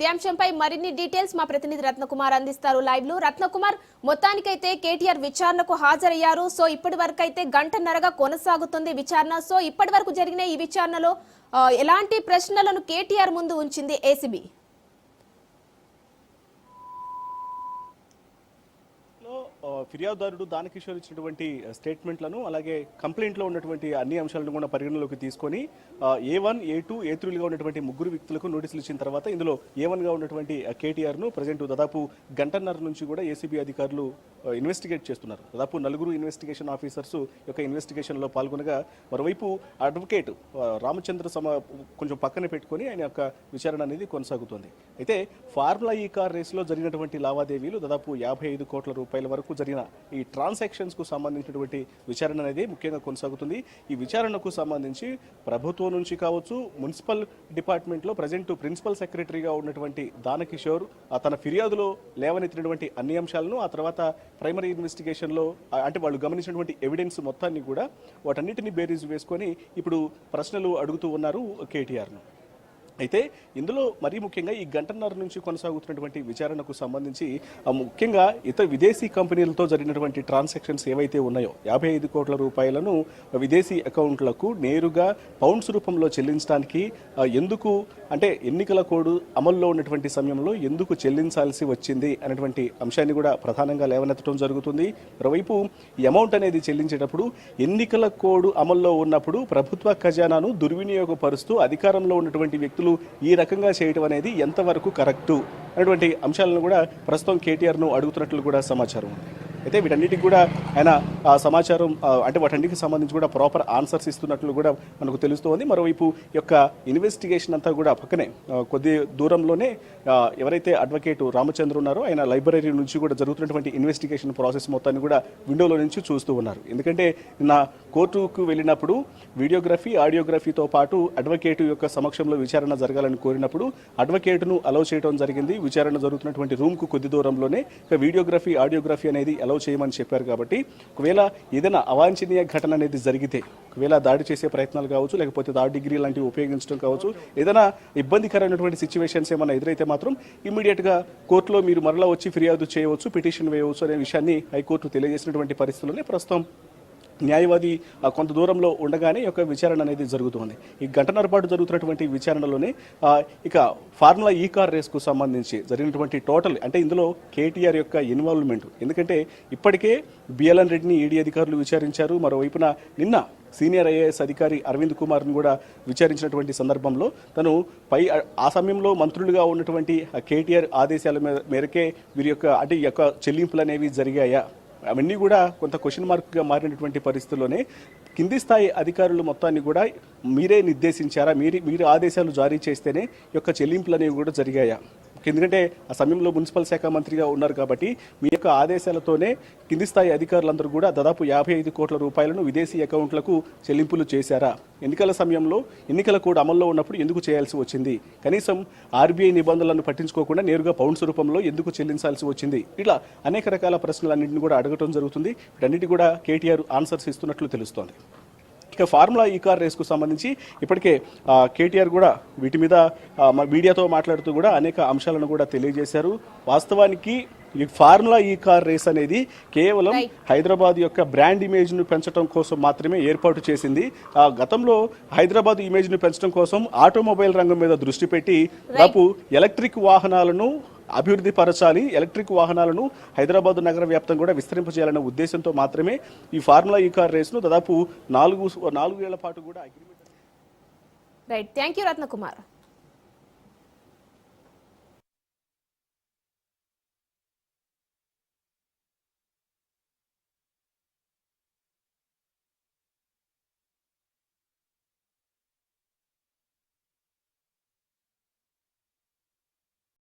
ఈ అంశంపై మరిన్ని డీటెయిల్స్ మా ప్రతినిధి రత్నకుమార్ అందిస్తారు లైవ్ లో. రత్నకుమార్, మొత్తానికైతే కేటీఆర్ విచారణకు హాజరయ్యారు. సో ఇప్పటి వరకు అయితే గంటన్నరగా కొనసాగుతుంది విచారణ. సో ఇప్పటి వరకు జరిగిన ఈ విచారణలో ఎలాంటి ప్రశ్నలను కేటీఆర్ ముందు ఉంచింది ఏసీబీ? ఫిర్యాదుదారుడు దానకిషోర్ ఇచ్చినటువంటి స్టేట్మెంట్లను అలాగే కంప్లైంట్లో ఉన్నటువంటి అన్ని అంశాలను కూడా పరిగణలోకి తీసుకొని A1, A2, A3లుగా ఉన్నటువంటి ముగ్గురు వ్యక్తులకు నోటీసులు ఇచ్చిన తర్వాత ఇందులో A1గా ఉన్నటువంటి కేటీఆర్ను ప్రజెంట్ దాదాపు గంటన్నర నుంచి కూడా ఏసీబీ అధికారులు ఇన్వెస్టిగేట్ చేస్తున్నారు. దాదాపు 4 ఇన్వెస్టిగేషన్ ఆఫీసర్స్ యొక్క ఇన్వెస్టిగేషన్లో పాల్గొనగా మరోవైపు అడ్వకేట్ రామచంద్ర కొంచెం పక్కన పెట్టుకొని ఆయన యొక్క విచారణ అనేది కొనసాగుతుంది. అయితే ఫార్ములా ఈ కార్ రేసులో జరిగినటువంటి లావాదేవీలు దాదాపు 55 కోట్ల రూపాయల వరకు జరిగిన ఈ ట్రాన్సాక్షన్స్ కు సంబంధించినటువంటి విచారణ అనేది ముఖ్యంగా కొనసాగుతుంది. ఈ విచారణకు సంబంధించి ప్రభుత్వం నుంచి కావచ్చు, మున్సిపల్ డిపార్ట్మెంట్లో ప్రజెంట్ ప్రిన్సిపల్ సెక్రటరీగా ఉన్నటువంటి దానకిషోర్ తన ఫిర్యాదులో లేవనెత్తినటువంటి అన్ని అంశాలను, ఆ తర్వాత ప్రైమరీ ఇన్వెస్టిగేషన్లో అంటే వాళ్ళు గమనించినటువంటి ఎవిడెన్స్ మొత్తాన్ని కూడా వాటన్నిటిని బేరీజు వేసుకొని ఇప్పుడు ప్రశ్నలు అడుగుతూ ఉన్నారు కేటీఆర్ను. అయితే ఇందులో మరీ ముఖ్యంగా ఈ గంటన్నర నుంచి కొనసాగుతున్నటువంటి విచారణకు సంబంధించి ముఖ్యంగా విదేశీ కంపెనీలతో జరిగినటువంటి ట్రాన్సాక్షన్స్ ఏవైతే ఉన్నాయో 55 కోట్ల రూపాయలను విదేశీ అకౌంట్లకు నేరుగా పౌండ్స్ రూపంలో చెల్లించడానికి ఎందుకు అంటే ఎన్నికల కోడ్ అమల్లో ఉన్నటువంటి సమయంలో ఎందుకు చెల్లించాల్సి వచ్చింది అనేటువంటి అంశాన్ని కూడా ప్రధానంగా లేవనెత్తడం జరుగుతుంది. మరోవైపు ఈ అమౌంట్ అనేది చెల్లించేటప్పుడు ఎన్నికల కోడ్ అమల్లో ఉన్నప్పుడు ప్రభుత్వ ఖజానాను దుర్వినియోగపరుస్తూ అధికారంలో ఉన్నటువంటి వ్యక్తులు ఈ రకంగా చేయటం అనేది ఎంతవరకు కరెక్టు అనేటువంటి అంశాలను కూడా ప్రస్తుతం కేటీఆర్ను అడుగుతున్నట్లు కూడా సమాచారం ఉంది. అయితే వీటన్నిటికి కూడా ఆయన సమాచారం అంటే వాటన్నిటికి సంబంధించి కూడా ప్రాపర్ ఆన్సర్స్ ఇస్తున్నట్లు కూడా మనకు తెలుస్తోంది. మరోవైపు యొక్క ఇన్వెస్టిగేషన్ అంతా కూడా పక్కనే కొద్ది దూరంలోనే ఎవరైతే అడ్వకేట్ రామచంద్ర ఉన్నారో ఆయన లైబ్రరీ నుంచి కూడా జరుగుతున్నటువంటి ఇన్వెస్టిగేషన్ ప్రాసెస్ మొత్తాన్ని కూడా విండోలో నుంచి చూస్తూ ఉన్నారు. ఎందుకంటే నిన్న కోర్టుకు వెళ్ళినప్పుడు వీడియోగ్రఫీ, ఆడియోగ్రఫీతో పాటు అడ్వకేట్ యొక్క సమక్షంలో విచారణ జరగాలని కోరినప్పుడు అడ్వకేట్ను అలౌ చేయడం జరిగింది. విచారణ జరుగుతున్నటువంటి రూమ్కు కొద్ది దూరంలోనే వీడియోగ్రఫీ, ఆడియోగ్రఫీ అనేది అలౌ చేయమని చెప్పారు. కాబట్టి ఒకవేళ ఏదైనా అవాంఛనీయ ఘటన అనేది జరిగితే, ఒకవేళ దాడి చేసే ప్రయత్నాలు కావచ్చు, లేకపోతే దాడి డిగ్రీ లాంటివి ఉపయోగించడం కావచ్చు, ఏదైనా ఇబ్బందికరమైనటువంటి సిచ్యువేషన్స్ ఏమైనా ఎదురైతే మాత్రం ఇమీడియట్గా కోర్టులో మీరు మరలా వచ్చి ఫిర్యాదు చేయవచ్చు, పిటిషన్ వేయవచ్చు అనే విషయాన్ని హైకోర్టు తెలియజేసినటువంటి పరిస్థితుల్లోనే ప్రస్తుతం న్యాయవాది కొంత దూరంలో ఉండగానే యొక్క విచారణ అనేది జరుగుతుంది. ఈ గంటన్నర పాటు జరుగుతున్నటువంటి విచారణలోనే ఇక ఫార్ములా ఈ కార్ రేస్కు సంబంధించి జరిగినటువంటి టోటల్ అంటే ఇందులో కేటీఆర్ యొక్క ఇన్వాల్వ్మెంట్, ఎందుకంటే ఇప్పటికే బిఎల్ఎన్ రెడ్డిని ఈడీ అధికారులు విచారించారు. మరోవైపున నిన్న సీనియర్ ఐఏఎస్ అధికారి అరవింద్ కుమార్ను కూడా విచారించినటువంటి సందర్భంలో తను ఆ సమయంలో మంత్రులుగా ఉన్నటువంటి కేటీఆర్ ఆదేశాల మేరకే వీరి యొక్క అంటే ఈ యొక్క చెల్లింపులు అనేవి జరిగాయా, అవన్నీ కూడా కొంత క్వశ్చన్ మార్క్గా మారినటువంటి పరిస్థితుల్లోనే కింది స్థాయి అధికారులు మొత్తాన్ని కూడా మీరే నిర్దేశించారా, మీరు ఆదేశాలు జారీ చేస్తేనే యొక్క చెల్లింపులు అనేవి కూడా జరిగాయా? ఎందుకంటే ఆ సమయంలో మున్సిపల్ శాఖ మంత్రిగా ఉన్నారు కాబట్టి మీ యొక్క ఆదేశాలతోనే కింది స్థాయి అధికారులందరూ కూడా దాదాపు 55 కోట్ల రూపాయలను విదేశీ అకౌంట్లకు చెల్లింపులు చేశారా? ఎన్నికల సమయంలో ఎన్నికల కోడ్ అమల్లో ఉన్నప్పుడు ఎందుకు చేయాల్సి వచ్చింది? కనీసం ఆర్బీఐ నిబంధనలను పట్టించుకోకుండా నేరుగా పౌండ్స్ రూపంలో ఎందుకు చెల్లించాల్సి వచ్చింది? ఇట్లా అనేక రకాల ప్రశ్నలన్నింటినీ కూడా అడగటం జరుగుతుంది. వీటన్నిటి కూడా కేటీఆర్ ఆన్సర్స్ ఇస్తున్నట్లు తెలుస్తోంది. ఇక ఫార్ములా ఈ కార్ రేస్కు సంబంధించి ఇప్పటికే కేటీఆర్ కూడా వీటి మీద మీడియాతో మాట్లాడుతూ కూడా అనేక అంశాలను కూడా తెలియజేశారు. వాస్తవానికి ఈ ఫార్ములా ఈ కార్ రేస్ అనేది కేవలం హైదరాబాద్ యొక్క బ్రాండ్ ఇమేజ్ను పెంచడం కోసం మాత్రమే ఏర్పాటు చేసింది. గతంలో హైదరాబాద్ ఇమేజ్ను పెంచడం కోసం ఆటోమొబైల్ రంగం మీద దృష్టి పెట్టి దాదాపు ఎలక్ట్రిక్ వాహనాలను అభివృద్ధి పరచాలి, ఎలక్ట్రిక్ వాహనాలను హైదరాబాద్ నగర వ్యాప్తంగా కూడా విస్తరింపజేయాలనే ఉద్దేశంతో మాత్రమే ఈ ఫార్ములా ఈ కార్ రేస్ను దాదాపు 4 ఏళ్ల పాటు కూడా agreement. Right, thank you Ratnakumar.